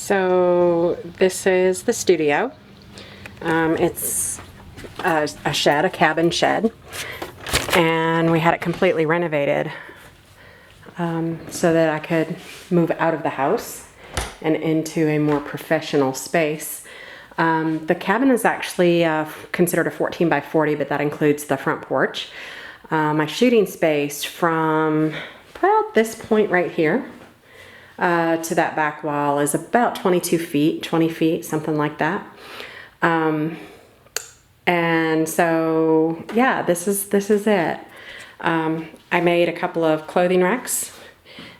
So this is the studio. It's a shed, a cabin shed, and we had it completely renovated so that I could move out of the house and into a more professional space. The cabin is actually considered a 14 by 40, but that includes the front porch. My shooting space from about this point right here to that back wall is about 22 feet, 20 feet, something like that. And so, yeah, this is it. I made a couple of clothing racks.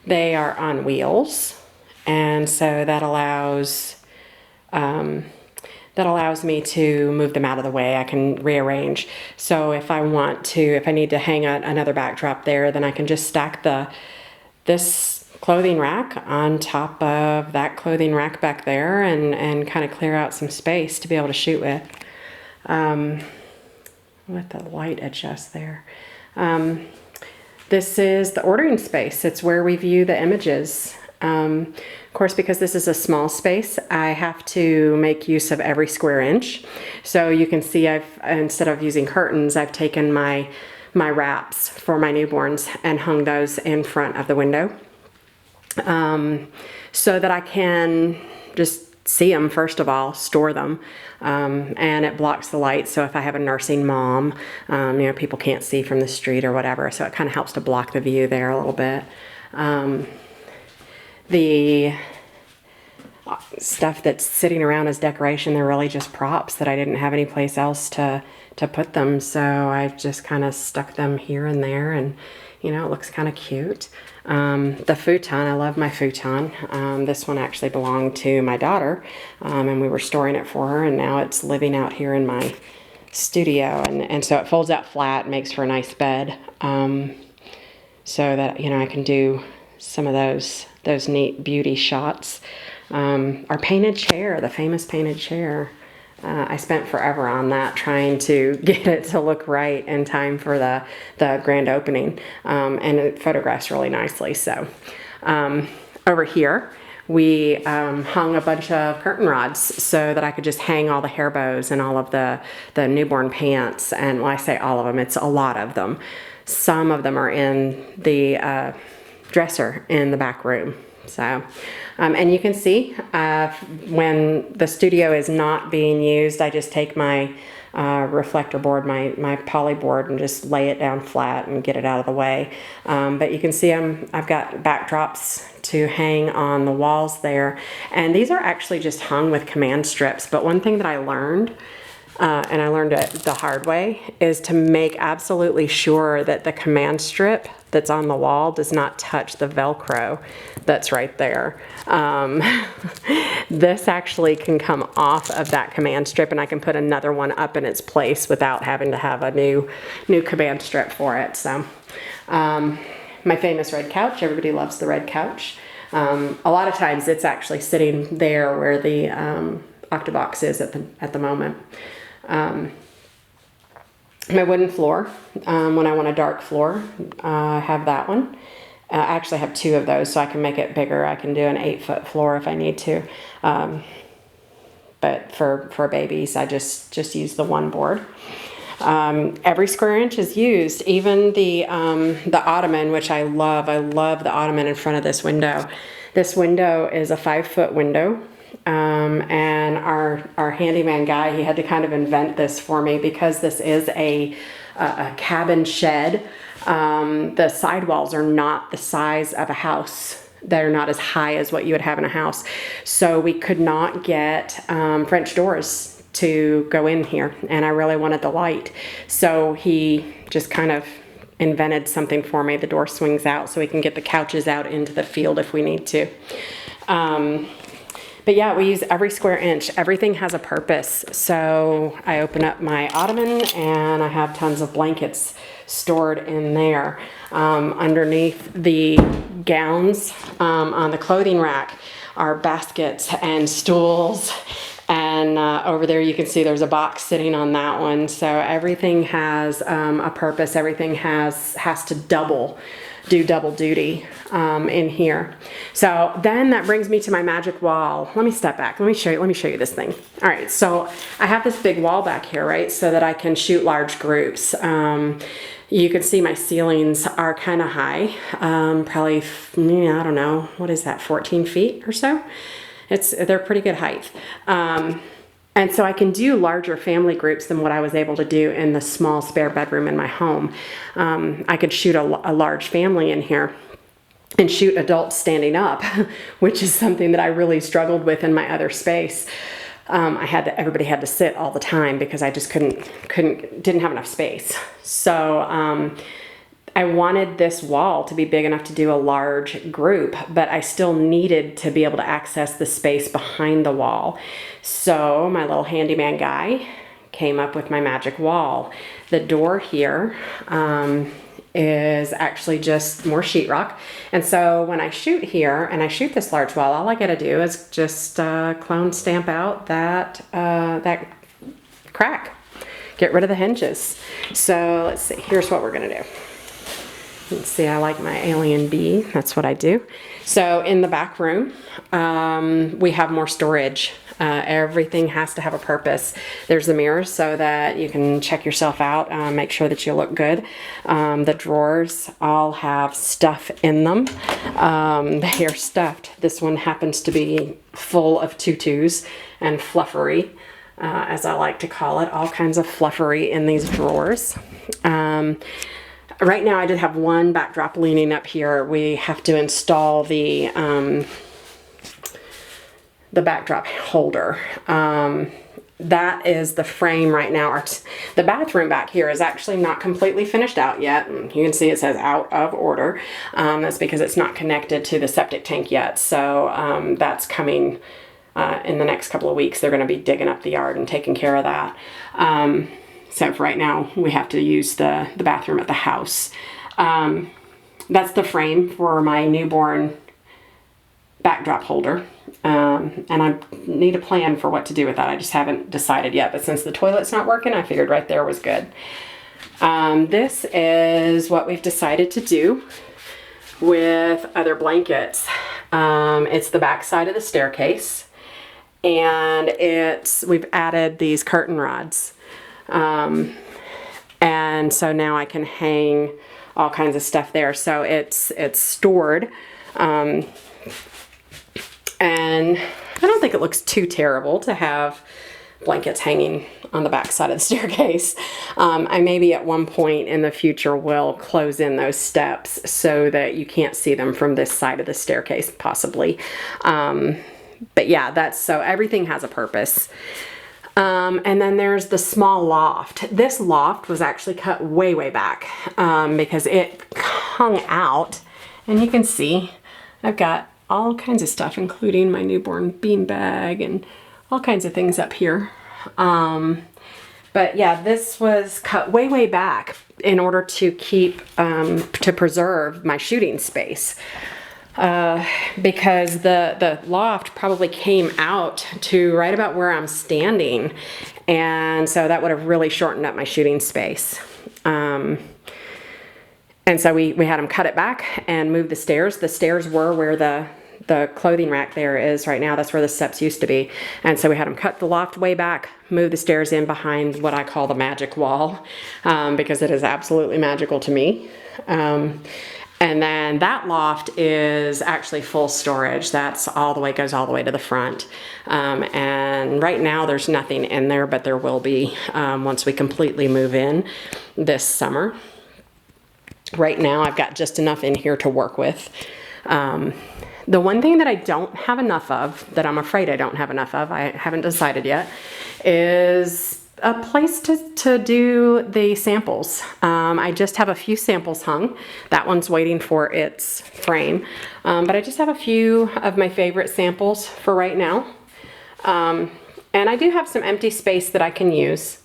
They are on wheels, and so that allows me to move them out of the way. I can rearrange. So if I need to hang another backdrop there, then I can just stack this clothing rack on top of that clothing rack back there and kind of clear out some space to be able to shoot with. Let the light adjust there. This is the ordering space. It's where we view the images. Of course, because this is a small space, I have to make use of every square inch. So you can see instead of using curtains, I've taken my wraps for my newborns and hung those in front of the window. So that I can just see them, first of all, store them, and it blocks the light. So if I have a nursing mom, people can't see from the street or whatever, so it kind of helps to block the view there a little bit. The stuff that's sitting around as decoration, they're really just props that I didn't have any place else to put them, so I've just kind of stuck them here and there, and it looks kind of cute. The futon, I love my futon. This one actually belonged to my daughter, and we were storing it for her, and now it's living out here in my studio, and so it folds out flat, makes for a nice bed, so that I can do some of those neat beauty shots. Our painted chair, the famous painted chair, I spent forever on that, trying to get it to look right in time for the grand opening, and it photographs really nicely. So over here we hung a bunch of curtain rods so that I could just hang all the hair bows and all of the newborn pants, and when I say all of them, it's a lot of them. Some of them are in the dresser in the back room. So, and you can see when the studio is not being used, I just take my reflector board, my poly board, and just lay it down flat and get it out of the way. But you can see I've got backdrops to hang on the walls there, and these are actually just hung with command strips. But one thing that I learned, and I learned it the hard way, is to make absolutely sure that the command strip that's on the wall does not touch the Velcro that's right there. This actually can come off of that command strip, and I can put another one up in its place without having to have a new command strip for it. So my famous red couch, everybody loves the red couch. A lot of times it's actually sitting there where the Octobox is at the moment. My wooden floor, when I want a dark floor, I have that one. I actually have two of those, so I can make it bigger. I can do an 8-foot floor if I need to. But for babies, I just use the one board. Every square inch is used, even the ottoman, which I love. I love the ottoman in front of this window. This window is a 5-foot window. And our handyman guy, he had to kind of invent this for me because this is a cabin shed. The sidewalls are not the size of a house. They're not as high as what you would have in a house. So we could not get French doors to go in here, and I really wanted the light. So he just kind of invented something for me. The door swings out so we can get the couches out into the field if we need to. But yeah, we use every square inch. Everything has a purpose. So I open up my ottoman and I have tons of blankets stored in there. Underneath the gowns on the clothing rack are baskets and stools. And over there you can see there's a box sitting on that one. So everything has a purpose. Everything has to double do double duty in here. So then that brings me to my magic wall. Let me step back. Let me show you this thing. All right, so I have this big wall back here, right, so that I can shoot large groups. You can see my ceilings are kind of high, probably, I don't know, what is that, 14 feet or so? They're pretty good height. And so I can do larger family groups than what I was able to do in the small spare bedroom in my home. I could shoot a large family in here and shoot adults standing up, which is something that I really struggled with in my other space. Everybody had to sit all the time because I just didn't have enough space. So I wanted this wall to be big enough to do a large group, but I still needed to be able to access the space behind the wall. So my little handyman guy came up with my magic wall. The door here is actually just more sheetrock. And so when I shoot here and I shoot this large wall, all I gotta do is just clone stamp out that crack. Get rid of the hinges. So let's see, here's what we're gonna do. Let's see, I like my alien bee. That's what I do. So in the back room, we have more storage. Everything has to have a purpose. There's the mirrors so that you can check yourself out, make sure that you look good. The drawers all have stuff in them. They are stuffed. This one happens to be full of tutus and fluffery, as I like to call it. All kinds of fluffery in these drawers. Right now I did have one backdrop leaning up here. We have to install the backdrop holder. That is the frame right now. The bathroom back here is actually not completely finished out yet. You can see it says out of order. That's because it's not connected to the septic tank yet. So that's coming in the next couple of weeks. They're going to be digging up the yard and taking care of that. So for right now, we have to use the bathroom at the house. That's the frame for my newborn backdrop holder. And I need a plan for what to do with that. I just haven't decided yet. But since the toilet's not working, I figured right there was good. This is what we've decided to do with other blankets. It's the back side of the staircase. And we've added these curtain rods. And so now I can hang all kinds of stuff there. So it's stored. And I don't think it looks too terrible to have blankets hanging on the back side of the staircase. I maybe at one point in the future will close in those steps so that you can't see them from this side of the staircase, possibly. But yeah, so everything has a purpose. And then there's the small loft. This loft was actually cut way, way back because it hung out. And you can see I've got all kinds of stuff, including my newborn bean bag and all kinds of things up here. But yeah, this was cut way, way back in order to to preserve my shooting space. Because the loft probably came out to right about where I'm standing. And so that would have really shortened up my shooting space. And so we had them cut it back and move the stairs. The stairs were where the clothing rack there is right now. That's where the steps used to be. And so we had them cut the loft way back, move the stairs in behind what I call the magic wall, because it is absolutely magical to me. And then that loft is actually full storage. That's goes all the way to the front. And right now there's nothing in there, but there will be once we completely move in this summer. Right now I've got just enough in here to work with. The one thing that I don't have enough of, that I'm afraid I don't have enough of, I haven't decided yet, is a place to do the samples. I just have a few samples hung. That one's waiting for its frame. But I just have a few of my favorite samples for right now. And I do have some empty space that I can use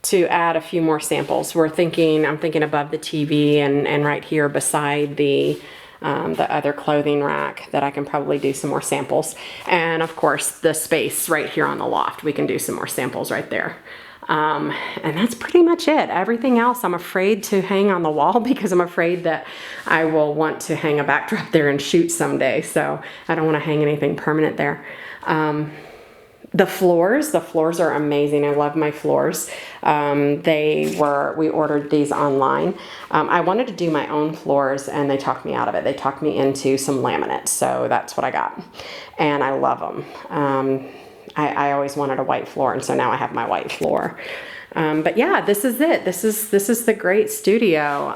to add a few more samples. I'm thinking above the TV and right here beside the other clothing rack that I can probably do some more samples. And of course the space right here on the loft, we can do some more samples right there. And that's pretty much it. Everything else I'm afraid to hang on the wall because I'm afraid that I will want to hang a backdrop there and shoot someday. So I don't want to hang anything permanent there. The floors are amazing. I love my floors. We ordered these online. I wanted to do my own floors and they talked me out of it. They talked me into some laminate. So that's what I got. And I love them. I always wanted a white floor, and so now I have my white floor. But yeah, this is it. This is the great studio.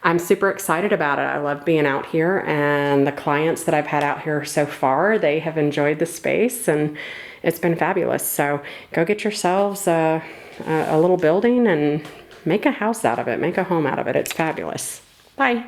I'm super excited about it. I love being out here, and the clients that I've had out here so far, they have enjoyed the space, and it's been fabulous. So go get yourselves a little building and make a house out of it, make a home out of it. It's fabulous. Bye.